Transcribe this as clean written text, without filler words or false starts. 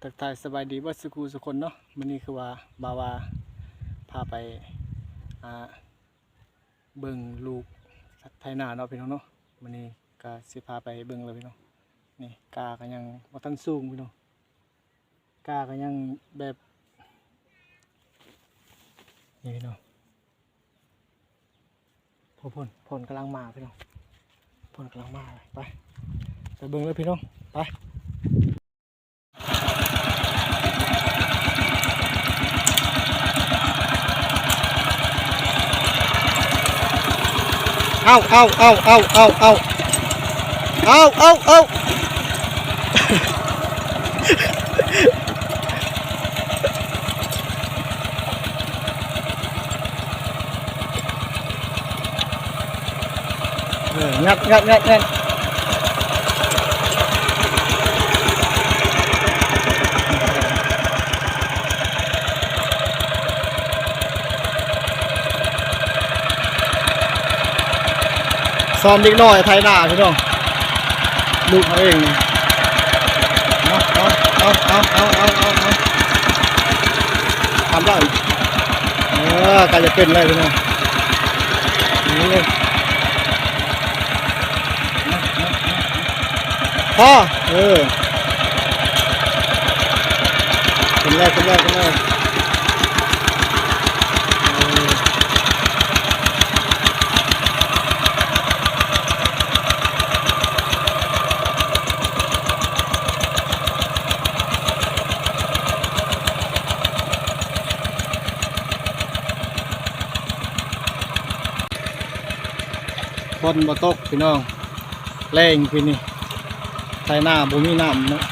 ทักทายสบายดีว่าสุขสุคนเนาะมื้อนี้คือว่าบาวาพาไปเบิ่งลูกไถนาเนาะพี่น้องเนาะมื้อนี้ก็สิพาไปเบิ่งเลยพี่น้องนี่กาก็ยังบ่ทันสูงพี่น้องกาก็ยังแบบนี่พี่น้องผลกำลังมาพี่น้องผลกำลังมาไปเบิ่งเลยพี่น้องไปเอางัดซ้อมเล็กน้อยไทยหน้าพี่น้องลูกเขาเองเอาทำได้กายจะเป็นเลยพี่น้องนี่เลยพ่อเป็นแรกฝนบ่ตกพี่น้องแรงพี่นี่ไถนาบ่มีน้ำเนาะ